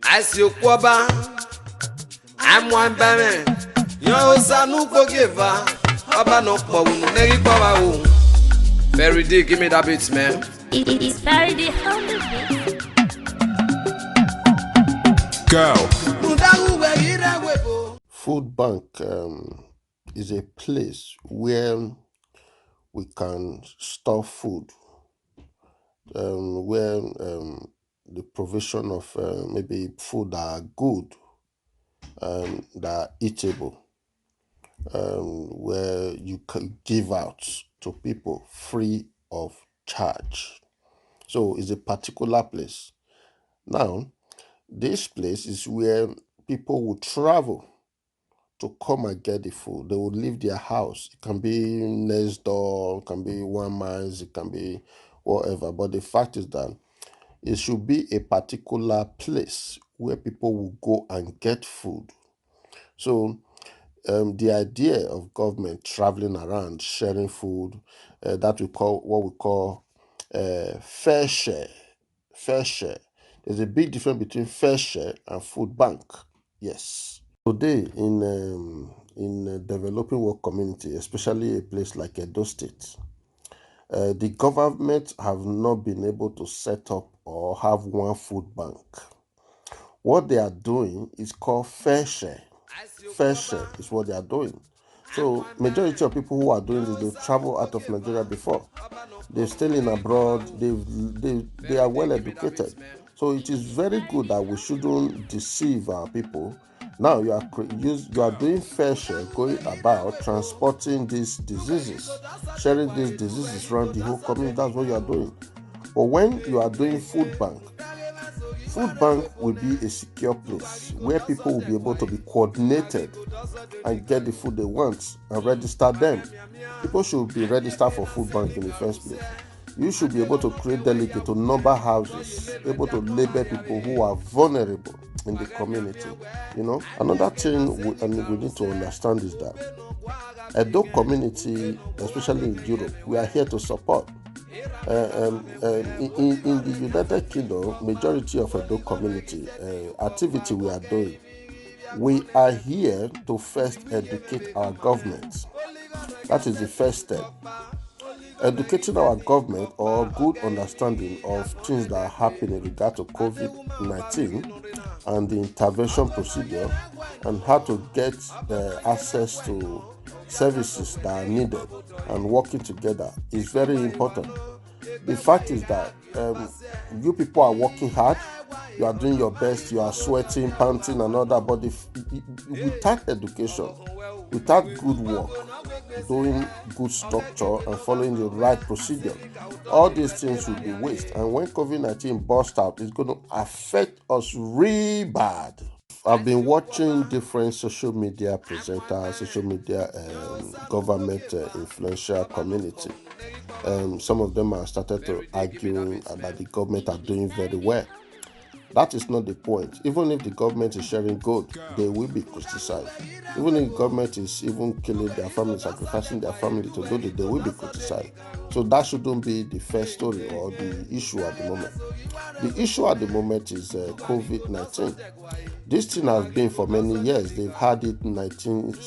As you kwaba, I'm one baman. Yo, Sanu Pogeva, Abanoko, Negi Pava. Very D, give me that beats, man. It is very the humble Go. Food bank is a place where we can store food, where the provision of maybe food that are good, that are eatable, where you can give out to people free of charge. So it's a particular place. Now, this place is where people will travel to come and get the food. They will leave their house. It can be next door, it can be 1 mile, it can be whatever. But the fact is that it should be a particular place where people will go and get food. So the idea of government traveling around sharing food, that we call what we call fair share. Fair share. There's a big difference between fair share and food bank. Yes. Today, in a developing world community, especially a place like Edo-State, the government have not been able to set up or have one food bank. What they are doing is called fair share. Fair share is what they are doing. So majority of people who are doing this, they've traveled out of Nigeria before. They're still in abroad. They are well educated. So it is very good that we shouldn't deceive our people. Now you are doing fair share, going about transporting these diseases, sharing these diseases around the whole community. That's what you are doing. But when you are doing food bank will be a secure place where people will be able to be coordinated and get the food they want and register them. People should be registered for food bank in the first place. You should be able to create delegates to number houses, able to label people who are vulnerable in the community. Another thing we need to understand is that Edo community, especially in Europe, we are here to support. In the United Kingdom, majority of Edo community activity we are doing, we are here to first educate our government. That is the first step. Educating our government or good understanding of things that are happening in regard to COVID-19 and the intervention procedure and how to get access to services that are needed and working together is very important. The fact is that you people are working hard, you are doing your best, you are sweating, panting and all that, but without education, without good work, doing good structure and following the right procedure, all these things will be waste. And when COVID-19 bursts out, it's going to affect us really bad. I've been watching different social media presenters, social media government influential community. Some of them have started to argue that the government are doing very well. That is not the point. Even if the government is sharing good, they will be criticized. Even if the government is even killing their family, sacrificing their family to do it, they will be criticized. So that shouldn't be the first story or the issue at the moment. The issue at the moment is COVID-19. This thing has been for many years. They've had it in 13th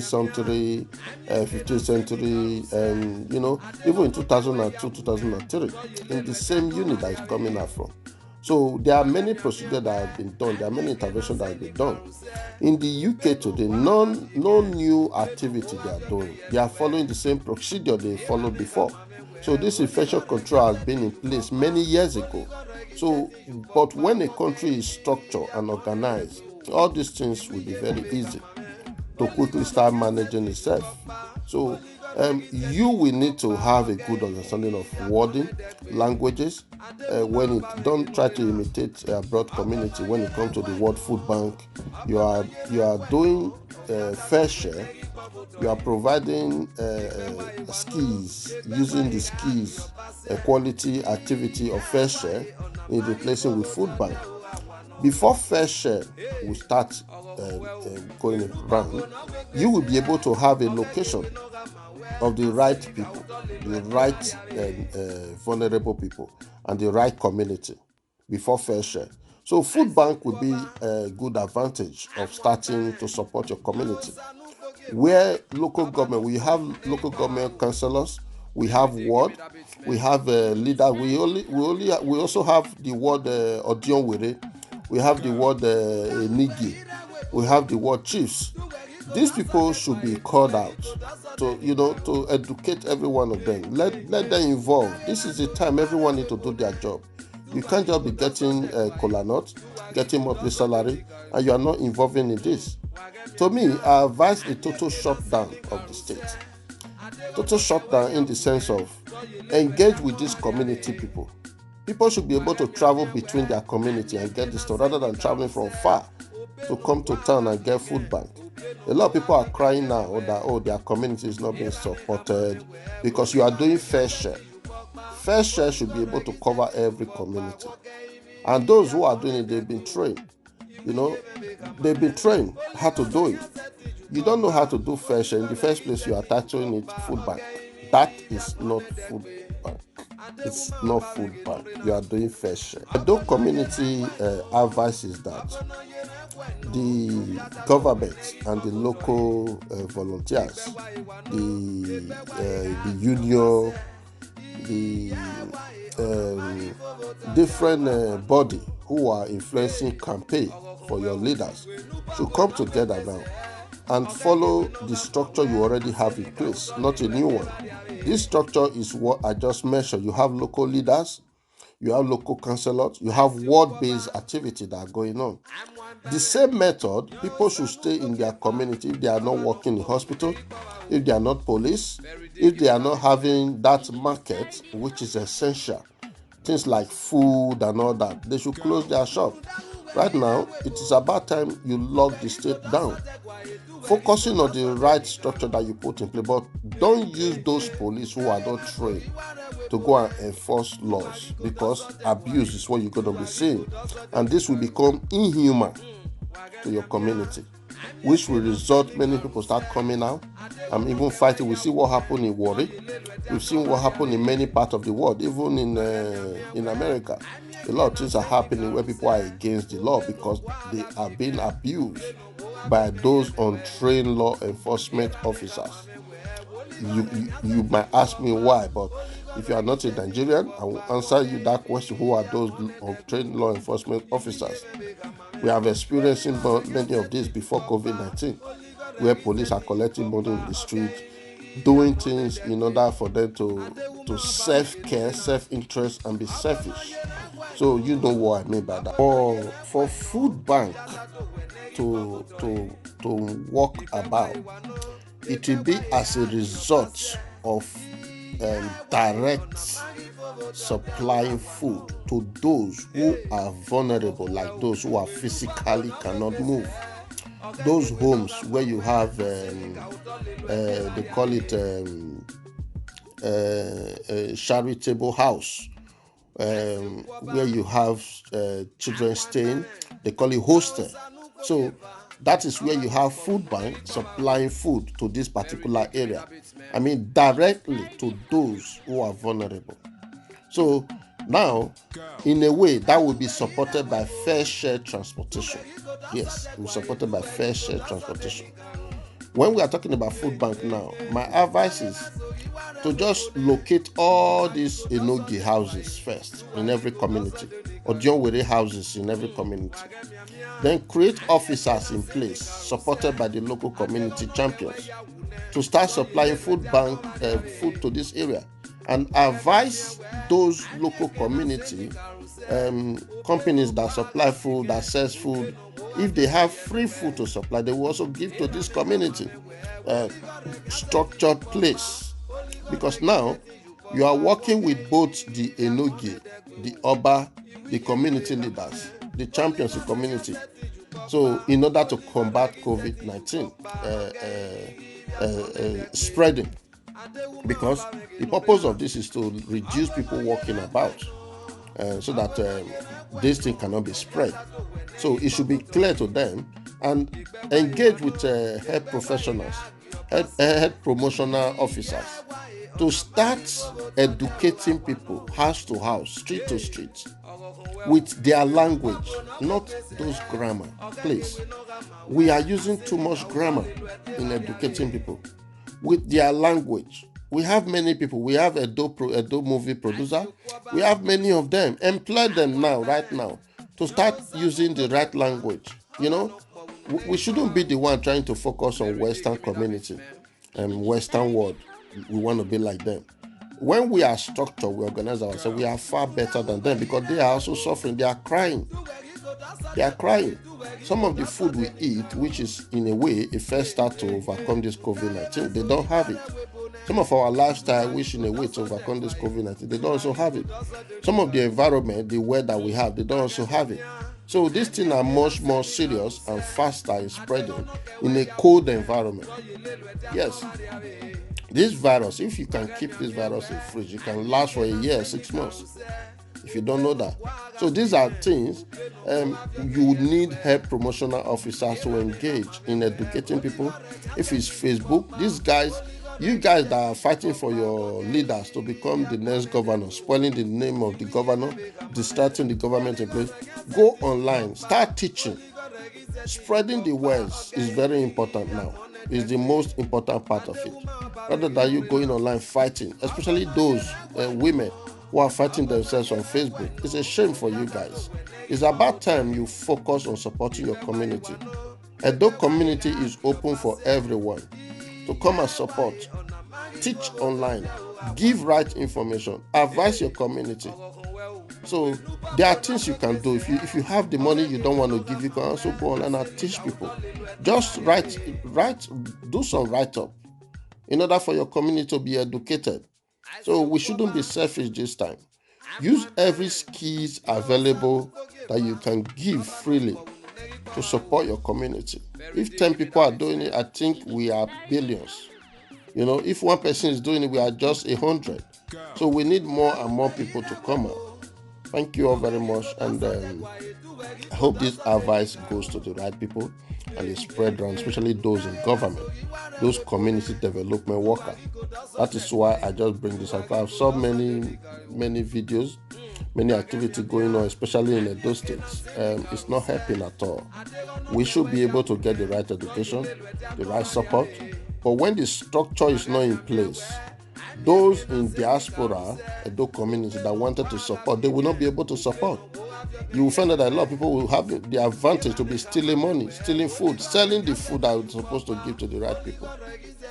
century, 15th century, even in 2002, 2003, in the same unit that is coming out from. So there are many procedures that have been done. There are many interventions that have been done. In the UK today, no new activity they are doing. They are following the same procedure they followed before. So this infection control has been in place many years ago. So, but when a country is structured and organized, all these things will be very easy to quickly start managing itself. So you will need to have a good understanding of wording, languages. Don't try to imitate a broad community. When it comes to the word food bank, you are doing fair share. You are providing skills, using the skills, quality activity of fair share in replacing with food bank. Before fair share will start going around, you will be able to have a location of the right people, the right vulnerable people, and the right community. before fair share. So food bank would be a good advantage of starting to support your community. Where local government, we have local government councillors, we have ward, we have leader. We also have the ward Odionwere, we have the ward Nigi, we have the ward chiefs. These people should be called out to educate every one of them. Let them involve. This is the time everyone need to do their job. You can't just be getting kola nut, getting monthly salary, and you are not involving in this. To me, I advise a total shutdown of the state. Total shutdown in the sense of engage with these community people. People should be able to travel between their community and get this stuff rather than traveling from far to come to town and get food bank. A lot of people are crying now that their community is not being supported because you are doing fair share. Fair share should be able to cover every community. And those who are doing it, they've been trained. They've been trained how to do it. You don't know how to do fair share. In the first place, you are attaching it food bank. That is not food bank. It's not food bank. You are doing fair share. The community advice is that the government and the local volunteers, the union, the different body who are influencing campaign for your leaders should come together now and follow the structure you already have in place, not a new one. This structure is what I just mentioned. You have local leaders, you have local councillors, you have ward-based activity that are going on. The same method, people should stay in their community if they are not working in hospital, if they are not police, if they are not having that market, which is essential. Things like food and all that, they should close their shop. Right now, it is about time you lock the state down. Focusing on the right structure that you put in place, but don't use those police who are not trained to go and enforce laws, because abuse is what you're going to be seeing, and this will become inhuman to your community, which will result many people start coming out and even fighting. We see what happened in Warri. We've seen what happened in many parts of the world, even in America. A lot of things are happening where people are against the law because they are being abused by those untrained law enforcement officers. You might ask me why, but if you are not a Nigerian, I will answer you that question. Who are those untrained law enforcement officers? We have experienced many of this before COVID-19, where police are collecting money in the street, doing things in order for them to self-care, self-interest, and be selfish. So you know what I mean by that. For food bank to walk about, it will be as a result of direct supplying food to those who are vulnerable, like those who are physically cannot move. Those homes where you have, they call it a charitable house, where you have children staying, they call it hostel. So that is where you have food bank supplying food to this particular area. I mean, directly to those who are vulnerable. So now, in a way, that will be supported by fair share transportation. Yes, it will be supported by fair share transportation. When we are talking about food bank now, my advice is to just locate all these Enogi houses first in every community, or Dionwere houses in every community. Then create officers in place supported by the local community champions to start supplying food to this area, and advise those local community companies that supply food, that sells food, if they have free food to supply, they will also give to this community structured place. Because now you are working with both the Enogi, the Oba, the community leaders, the champions in community. So in order to combat COVID-19 spreading, because the purpose of this is to reduce people walking about, so that this thing cannot be spread. So it should be clear to them, and engage with health professionals, health promotional officers, to start educating people house to house, street to street, with their language, not those grammar. Please, we are using too much grammar in educating people with their language. We have many people. We have Edo movie producer. We have many of them. Employ them now, right now, to start using the right language. We shouldn't be the one trying to focus on Western community and Western world. We want to be like them. When we are structured, we organize ourselves, we are far better than them because they are also suffering. They are crying. They are crying. Some of the food we eat, which is in a way a first start to overcome this COVID-19, they don't have it. Some of our lifestyle, which in a way to overcome this COVID-19, they don't also have it. Some of the environment, the weather we have, they don't also have it. So these things are much more serious and faster in spreading in a cold environment. Yes, this virus, if you can keep this virus in fridge, it can last for a year, 6 months. If you don't know that. So these are things you need health promotional officers to engage in educating people. If it's Facebook, these guys, you guys that are fighting for your leaders to become the next governor, spoiling the name of the governor, distracting the government in place, go online, start teaching. Spreading the words is very important now. Is the most important part of it. Rather than you going online fighting, especially those women who are fighting themselves on Facebook. It's a shame for you guys. It's about time you focus on supporting your community. Edo community is open for everyone to come and support. Teach online, give right information, advise your community. So there are things you can do. If you have the money you don't want to give, you can also go online and teach people. Just do some write up in order for your community to be educated. So we shouldn't be selfish this time. Use every skills available that you can give freely to support your community. If 10 people are doing it, I think we are billions. If one person is doing it, we are just 100. So we need more and more people to come out. Thank you all very much, and I hope this advice goes to the right people and is spread around, especially those in government, those community development workers. That is why I just bring this up. I have so many videos, many activities going on, especially in Edo-State. It's not helping at all. We should be able to get the right education, the right support, but when the structure is not in place, those in diaspora, Edo community that wanted to support, they will not be able to support. You will find out that a lot of people will have the advantage to be stealing money, stealing food, selling the food that was supposed to give to the right people.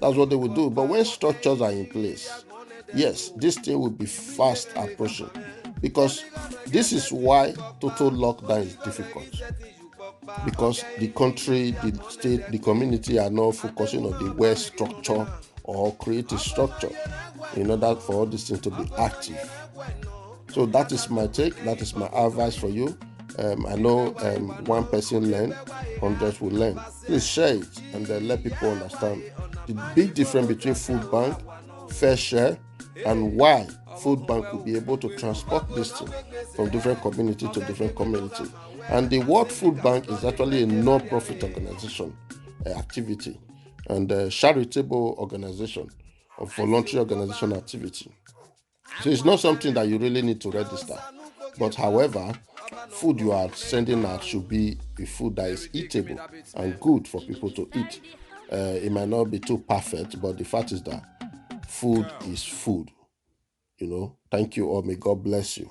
That's what they will do. But when structures are in place, yes, this thing will be fast approaching. Because this is why total lockdown is difficult. Because the country, the state, the community are not focusing on the well structure or creative structure in order for all these things to be active. So that is my take. That is my advice for you. I know one person learn, hundreds will learn. Please share it and then let people understand the big difference between food bank, fair share, and why food bank will be able to transport this thing from different community to different community. And the World Food Bank is actually a non-profit organization activity and a charitable organization of voluntary organization activity. So it's not something that you really need to register. But however, food you are sending out should be a food that is eatable and good for people to eat. It might not be too perfect, but the fact is that food is food. Thank you all. May God bless you.